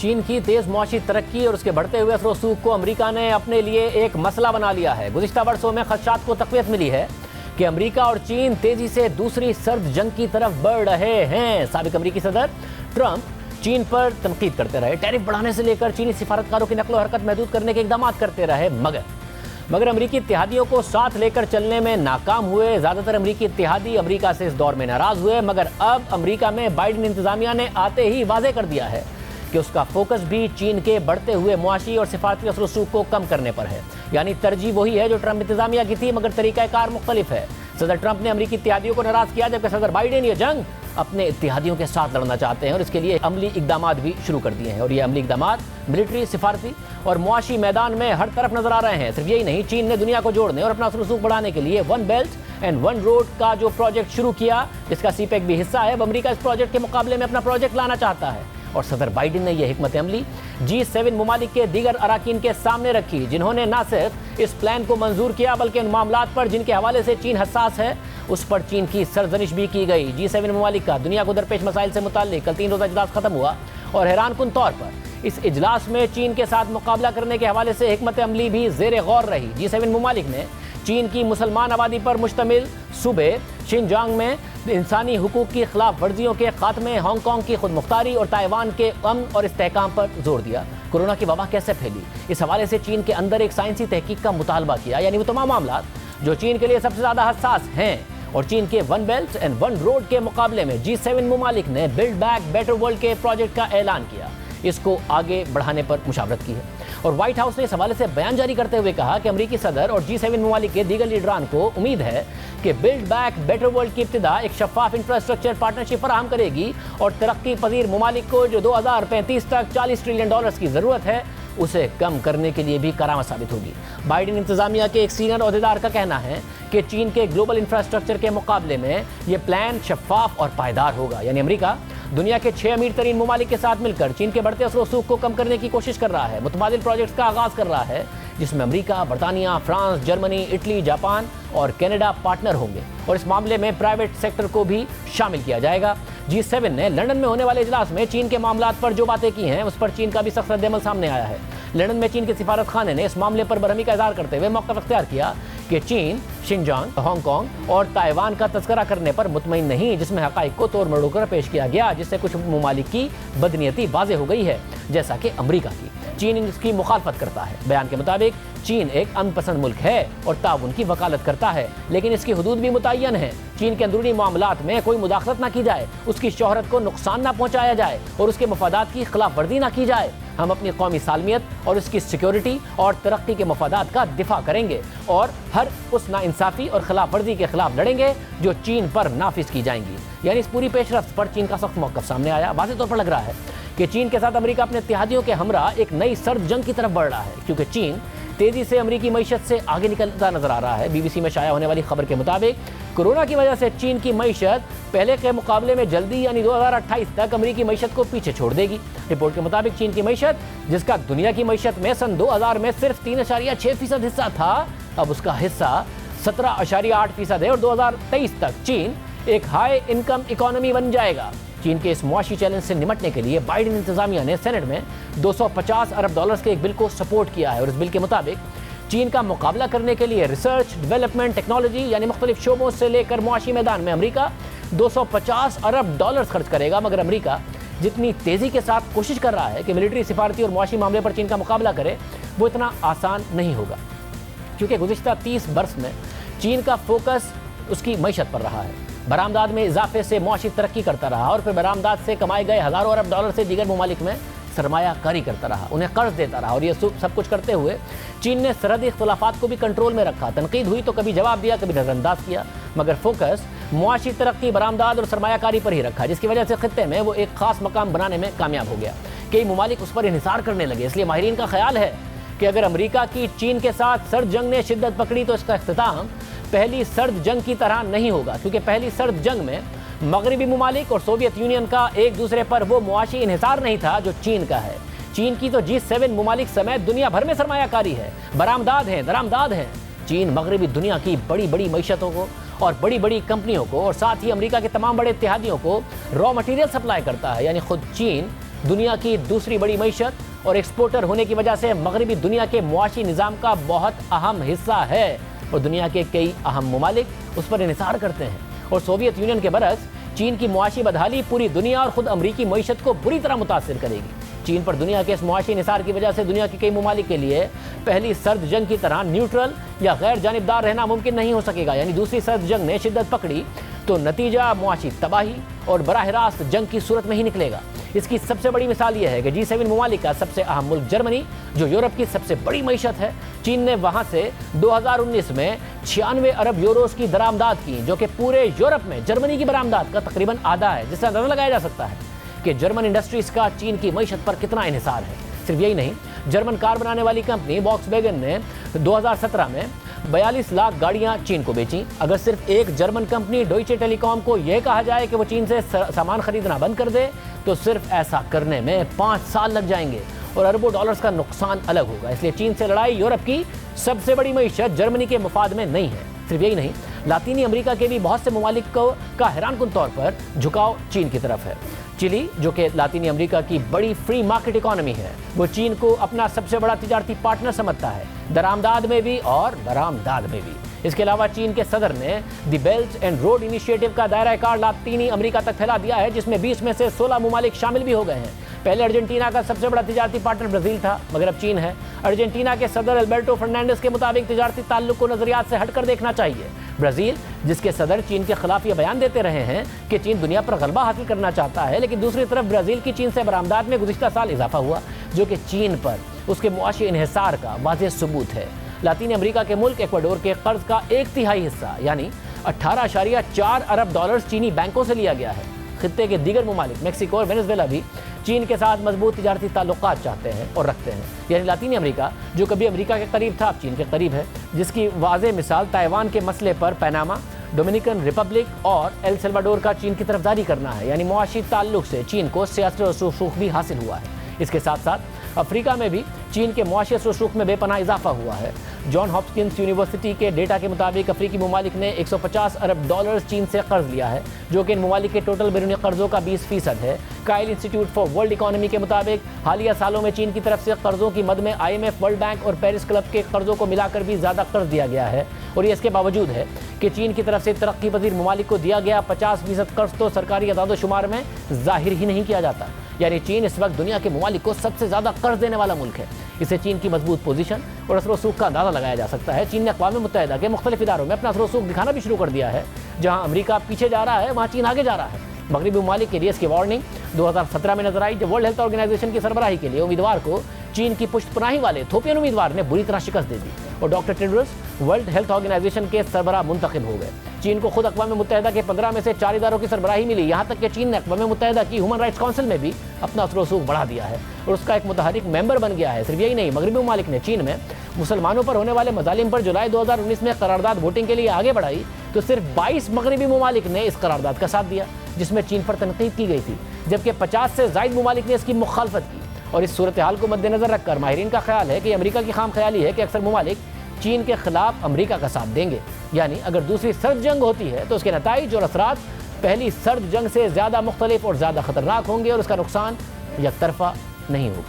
چین کی تیز معاشی ترقی اور اس کے بڑھتے ہوئے اثر و رسوخ کو امریکہ نے اپنے لیے ایک مسئلہ بنا لیا ہے۔ گزشتہ برسوں میں خدشات کو تقویت ملی ہے کہ امریکہ اور چین تیزی سے دوسری سرد جنگ کی طرف بڑھ رہے ہیں۔ سابق امریکی صدر ٹرمپ چین پر تنقید کرتے رہے، ٹیرف بڑھانے سے لے کر چینی سفارتکاروں کی نقل و حرکت محدود کرنے کے اقدامات کرتے رہے، مگر امریکی اتحادیوں کو ساتھ لے کر چلنے میں ناکام ہوئے۔ زیادہ تر امریکی اتحادی امریکہ سے اس دور میں ناراض ہوئے، مگر اب امریکہ میں بائیڈن انتظامیہ نے آتے ہی واضح کر دیا ہے کہ اس کا فوکس بھی چین کے بڑھتے ہوئے معاشی اور سفارتی اثر و رسوخ کو کم کرنے پر ہے۔ یعنی ترجیح وہی ہے جو ٹرمپ انتظامیہ کی تھی، مگر طریقہ کار مختلف ہے۔ صدر ٹرمپ نے امریکی اتحادیوں کو ناراض کیا، جبکہ صدر بائیڈن یہ جنگ اپنے اتحادیوں کے ساتھ لڑنا چاہتے ہیں اور اس کے لیے عملی اقدامات بھی شروع کر دیے ہیں، اور یہ عملی اقدامات ملٹری، سفارتی اور معاشی میدان میں ہر طرف نظر آ رہے ہیں۔ صرف یہی نہیں، چین نے دنیا کو جوڑنے اور اپنا اثر و رسوخ بڑھانے کے لیے one belt and one road کا جو پروجیکٹ شروع کیا، جس کا سی پیک بھی حصہ ہے، اب امریکہ اس پروجیکٹ کے مقابلے میں اپنا پروجیکٹ لانا چاہتا ہے۔ اور صدر بائیڈن نے یہ حکمت عملی G7 ممالک کے دیگر اراکین کے سامنے رکھی، جنہوں نے نہ صرف اس پلان کو منظور کیا بلکہ ان معاملات پر جن کے حوالے سے چین حساس ہے اس پر چین کی سرزنش بھی کی گئی۔ G7 ممالک کا دنیا کو درپیش مسائل سے متعلق کل 3 روزہ اجلاس ختم ہوا اور حیران کن طور پر اس اجلاس میں چین کے ساتھ مقابلہ کرنے کے حوالے سے حکمت عملی بھی زیر غور رہی۔ G7 ممالک نے چین کی مسلمان آبادی پر مشتمل صوبے شنجانگ میں انسانی حقوق کی خلاف ورزیوں کے خاتمے، ہانگ کانگ کی خود مختاری اور تائیوان کے امن اور استحکام پر زور دیا۔ کورونا کی وبا کیسے پھیلی، اس حوالے سے چین کے اندر ایک سائنسی تحقیق کا مطالبہ کیا، یعنی وہ تمام معاملات جو چین کے لیے سب سے زیادہ حساس ہیں، اور چین کے one belt and one road کے مقابلے میں G7 ممالک نے بلڈ بیک بیٹر ورلڈ کے پروجیکٹ کا اعلان کیا، اس کو آگے بڑھانے پر مشاورت کی ہے۔ اور وائٹ ہاؤس نے اس حوالے سے بیان جاری کرتے ہوئے کہا کہ امریکی صدر اور G7 ممالک کے دیگر لیڈران کو امید ہے کہ بلڈ بیک بیٹر ورلڈ کی ابتدا ایک شفاف انفراسٹرکچر پارٹنرشپ فراہم کرے گی اور ترقی پذیر ممالک کو جو 2035 تک $40 ٹریلین کی ضرورت ہے اسے کم کرنے کے لیے بھی کارآمد ثابت ہوگی۔ بائیڈن انتظامیہ کے ایک سینئر عہدیدار کا کہنا ہے کہ چین کے گلوبل انفراسٹرکچر کے مقابلے میں یہ پلان شفاف اور پائیدار ہوگا، یعنی امریکہ دنیا کے 6 امیر ترین ممالک کے ساتھ مل کر چین کے بڑھتے اثر و رسوخ کو کم کرنے کی کوشش کر رہا ہے، متبادل پروجیکٹس کا آغاز کر رہا ہے جس میں امریکہ، برطانیہ، فرانس، جرمنی، اٹلی، جاپان اور کینیڈا پارٹنر ہوں گے، اور اس معاملے میں پرائیویٹ سیکٹر کو بھی شامل کیا جائے گا۔ G7 نے لندن میں ہونے والے اجلاس میں چین کے معاملات پر جو باتیں کی ہیں اس پر چین کا بھی سخت رد عمل سامنے آیا ہے۔ لندن میں چین کے سفارت خانے نے اس معاملے پر برہمی کا اظہار کرتے ہوئے موقف اختیار کیا کہ چین شنجانگ، ہانگ کانگ اور تائیوان کا تذکرہ کرنے پر مطمئن نہیں، جس میں حقائق کو توڑ مروڑ کر پیش کیا گیا، جس سے کچھ ممالک کی بدنیتی واضح ہو گئی ہے، جیسا کہ امریکہ کی۔ چین اس کی مخالفت کرتا ہے۔ بیان کے مطابق چین ایک امن پسند ملک ہے اور تعاون کی وکالت کرتا ہے، لیکن اس کی حدود بھی متعین ہیں۔ چین کے اندرونی معاملات میں کوئی مداخلت نہ کی جائے، اس کی شہرت کو نقصان نہ پہنچایا جائے اور اس کے مفادات کی خلاف ورزی نہ کی جائے۔ ہم اپنی قومی سالمیت اور اس کی سیکیورٹی اور ترقی کے مفادات کا دفاع کریں گے اور ہر اس ناانصافی اور خلاف ورزی کے خلاف لڑیں گے جو چین پر نافذ کی جائیں گی۔ یعنی اس پوری پیش رفت پر چین کا سخت موقف سامنے آیا۔ واضح طور پر لگ رہا ہے کہ چین کے ساتھ امریکہ اپنے اتحادیوں کے ہمراہ ایک نئی سرد جنگ کی طرف بڑھ رہا ہے، کیونکہ چین تیزی سے امریکی معیشت سے آگے نکلتا نظر آ رہا ہے۔ BBC میں شائع ہونے والی خبر کے مطابق کورونا کی وجہ سے چین کی معیشت پہلے کے مقابلے میں جلدی یعنی 2028 تک امریکی معیشت کو پیچھے چھوڑ دے گی۔ رپورٹ کے مطابق چین کی معیشت، جس کا دنیا کی معیشت میں سن 2000 میں صرف 3.6% حصہ تھا، اب اس کا حصہ 17.8% ہے اور 2023 تک چین ایک ہائی انکم اکانومی بن جائے گا۔ چین کے اس معاشی چیلنج سے نمٹنے کے لیے بائیڈن انتظامیہ نے سینٹ میں $250 ارب کے ایک بل کو سپورٹ کیا ہے، اور اس بل کے مطابق چین کا مقابلہ کرنے کے لیے ریسرچ، ڈیولپمنٹ، ٹیکنالوجی یعنی مختلف شعبوں سے لے کر معاشی میدان میں امریکہ $250 ارب خرچ کرے گا، مگر امریکہ جتنی تیزی کے ساتھ کوشش کر رہا ہے کہ ملٹری، سفارتی اور معاشی معاملے پر چین کا مقابلہ کرے، وہ اتنا آسان نہیں ہوگا، کیونکہ گزشتہ 30 برس میں چین کا فوکس اس کی معیشت پر رہا ہے۔ برآمدات میں اضافے سے معاشی ترقی کرتا رہا اور پھر برآمدات سے کمائے گئے ہزاروں ارب ڈالر سے دیگر ممالک میں سرمایہ کاری کرتا رہا، انہیں قرض دیتا رہا، اور یہ سب کچھ کرتے ہوئے چین نے سرحدی اختلافات کو بھی کنٹرول میں رکھا۔ تنقید ہوئی تو کبھی جواب دیا، کبھی نظر انداز کیا، مگر فوکس معاشی ترقی، برآمدات اور سرمایہ کاری پر ہی رکھا، جس کی وجہ سے خطے میں وہ ایک خاص مقام بنانے میں کامیاب ہو گیا۔ کئی ممالک اس پر انحصار کرنے لگے، اس لیے ماہرین کا خیال ہے کہ اگر امریکہ کی چین کے ساتھ سرد جنگ نے شدت پکڑی تو اس کا اختتام پہلی سرد جنگ کی طرح نہیں ہوگا، کیونکہ پہلی سرد جنگ میں مغربی ممالک اور سوویت یونین کا ایک دوسرے پر وہ معاشی انحصار نہیں تھا جو چین کا ہے۔ چین کی تو G7 ممالک سمیت دنیا بھر میں سرمایہ کاری ہے، برآمدات ہیں، درآمدات ہیں۔ چین مغربی دنیا کی بڑی بڑی معیشتوں کو اور بڑی بڑی کمپنیوں کو اور ساتھ ہی امریکہ کے تمام بڑے اتحادیوں کو را مٹیریل سپلائی کرتا ہے، یعنی خود چین دنیا کی دوسری بڑی معیشت اور ایکسپورٹر ہونے کی وجہ سے مغربی دنیا کے معاشی نظام کا بہت اہم حصہ ہے اور دنیا کے کئی اہم ممالک اس پر انحصار کرتے ہیں۔ اور سوویت یونین کے برعکس چین کی معاشی بدحالی پوری دنیا اور خود امریکی معیشت کو بری طرح متاثر کرے گی۔ چین پر دنیا کے اس معاشی انحصار کی وجہ سے دنیا کے کئی ممالک کے لیے پہلی سرد جنگ کی طرح نیوٹرل یا غیر جانبدار رہنا ممکن نہیں ہو سکے گا، یعنی دوسری سرد جنگ نے شدت پکڑی تو نتیجہ معاشی تباہی اور براہ راست جنگ کی صورت میں ہی نکلے گا۔ اس کی سب سے بڑی مثال یہ ہے کہ G7 ممالک کا سب سے اہم ملک جرمنی، جو یورپ کی سب سے بڑی معیشت ہے، چین نے وہاں سے 2019 میں 96 ارب یوروز کی درآمدات کی، جو کہ پورے یورپ میں جرمنی کی برآمدات کا تقریباً آدھا ہے، جس سے اندازہ لگایا جا سکتا ہے کہ جرمن انڈسٹریز کا چین کی معیشت پر کتنا انحصار ہے۔ صرف یہی نہیں، جرمن کار بنانے والی کمپنی واکس ویگن نے 2017 میں 42 لاکھ گاڑیاں چین کو بیچیں۔ اگر صرف ایک جرمن کمپنی ڈوئچے ٹیلی کام کو یہ کہا جائے کہ وہ چین سے سامان خریدنا بند کر دے تو صرف ایسا کرنے میں 5 سال لگ جائیں گے اور اربوں ڈالرز کا نقصان الگ ہوگا۔ اس لیے چین سے لڑائی یورپ کی سب سے بڑی معیشت جرمنی کے مفاد میں نہیں ہے۔ صرف یہی نہیں، لاطینی امریکہ کے بھی بہت سے ممالک کا حیران کن طور پر جھکاؤ چین کی طرف ہے۔ چلی، جو کہ لاطینی امریکہ کی بڑی فری مارکیٹ اکانومی ہے، وہ چین کو اپنا سب سے بڑا تجارتی پارٹنر سمجھتا ہے، درآمدات میں بھی اور برآمدات میں بھی۔ اس کے علاوہ چین کے صدر نے دی بیلٹ اینڈ روڈ انیشیٹو کا دائرہ کار لاطینی امریکہ تک پھیلا دیا ہے، جس میں 20 میں سے 16 ممالک شامل بھی ہو گئے ہیں۔ پہلے ارجنٹینا کا سب سے بڑا تجارتی پارٹنر برازیل تھا، مگر اب چین ہے۔ ارجنٹینا کے صدر البرٹو فرنانڈیز کے مطابق تجارتی تعلق کو نظریات سے ہٹ کر دیکھنا چاہیے۔ برازیل، جس کے صدر چین کے خلاف یہ بیان دیتے رہے ہیں کہ چین دنیا پر غلبہ حاصل کرنا چاہتا ہے، لیکن دوسری طرف برازیل کی چین سے برآمدات میں گزشتہ سال اضافہ ہوا، جو کہ چین پر اس کے معاشی انحصار کا واضح ثبوت ہے۔ لاطینی امریکہ کے ملک ایکواڈور کے قرض کا 1/3 حصہ یعنی 18.4 ارب ڈالرز چینی بینکوں سے لیا گیا ہے۔ خطے کے دیگر ممالک میکسیکو اور وینزویلا بھی چین کے ساتھ مضبوط تجارتی تعلقات چاہتے ہیں اور رکھتے ہیں، یعنی لاطینی امریکہ جو کبھی امریکہ کے قریب تھا اب چین کے قریب ہے، جس کی واضح مثال تائیوان کے مسئلے پر پیناما، ڈومینیکن ریپبلک اور ایل سلواڈور کا چین کی طرفداری کرنا ہے، یعنی معاشی تعلق سے چین کو سیاسی رسوخ بھی حاصل ہوا ہے۔ اس کے ساتھ ساتھ افریقہ میں بھی چین کے معاشی رسوخ میں بے پناہ اضافہ ہوا ہے۔ جان ہاپکنس یونیورسٹی کے ڈیٹا کے مطابق افریقی ممالک نے 150 ارب ڈالرز چین سے قرض لیا ہے، جو کہ ان ممالک کے ٹوٹل بیرونی قرضوں کا 20% ہے۔ کائل انسٹیٹیوٹ فار ورلڈ اکانومی کے مطابق حالیہ سالوں میں چین کی طرف سے قرضوں کی مد میں IMF، ورلڈ بینک اور پیرس کلب کے قرضوں کو ملا کر بھی زیادہ قرض دیا گیا ہے، اور یہ اس کے باوجود ہے کہ چین کی طرف سے ترقی پذیر ممالک کو دیا گیا 50% قرض تو سرکاری اعداد و شمار میں ظاہر ہی نہیں کیا جاتا، یعنی چین اس وقت دنیا کے ممالک کو سب سے زیادہ قرض دینے والا ملک ہے۔ اسے چین کی مضبوط پوزیشن اور اثر و رسوخ کا اندازہ لگایا جا سکتا ہے۔ چین نے اقوام متحدہ کے مختلف اداروں میں اپنا اثر و رسوخ دکھانا بھی شروع کر دیا ہے۔ جہاں امریکہ پیچھے جا رہا ہے، وہاں چین آگے جا رہا ہے۔ مغربی ممالک کے لیے اس کی وارننگ 2017 میں نظر آئی، جب ورلڈ ہیلتھ آرگنائزیشن کی سربراہی کے لیے امیدوار کو چین کی پشت پناہی والے ایتھوپین امیدوار نے بری طرح شکست دے دی اور doctor Tedros World Health Organization کے سربراہ منتخب ہو گئے۔ چین کو خود اقوام متحدہ کے 15 میں سے 4 اداروں کی سربراہی ملی، یہاں تک کہ چین نے اقوام متحدہ کی ہیومن رائٹس کونسل میں بھی اپنا اثر و رسوخ بڑھا دیا ہے اور اس کا ایک متحرک ممبر بن گیا ہے۔ صرف یہی نہیں، مغربی ممالک نے چین میں مسلمانوں پر ہونے والے مظالم پر جولائی 2019 میں قرارداد ووٹنگ کے لیے آگے بڑھائی تو صرف 22 مغربی ممالک نے اس قرارداد کا ساتھ دیا جس میں چین پر تنقید کی گئی تھی، جبکہ 50 سے زائد ممالک نے اس کی مخالفت کی۔ اور اس صورتحال کو مد نظر رکھ کر ماہرین کا خیال ہے کہ امریکہ کی خام خیالی ہے کہ اکثر ممالک چین کے خلاف امریکہ کا ساتھ دیں گے، یعنی اگر دوسری سرد جنگ ہوتی ہے تو اس کے نتائج اور اثرات پہلی سرد جنگ سے زیادہ مختلف اور زیادہ خطرناک ہوں گے اور اس کا نقصان یک طرفہ نہیں ہوگا۔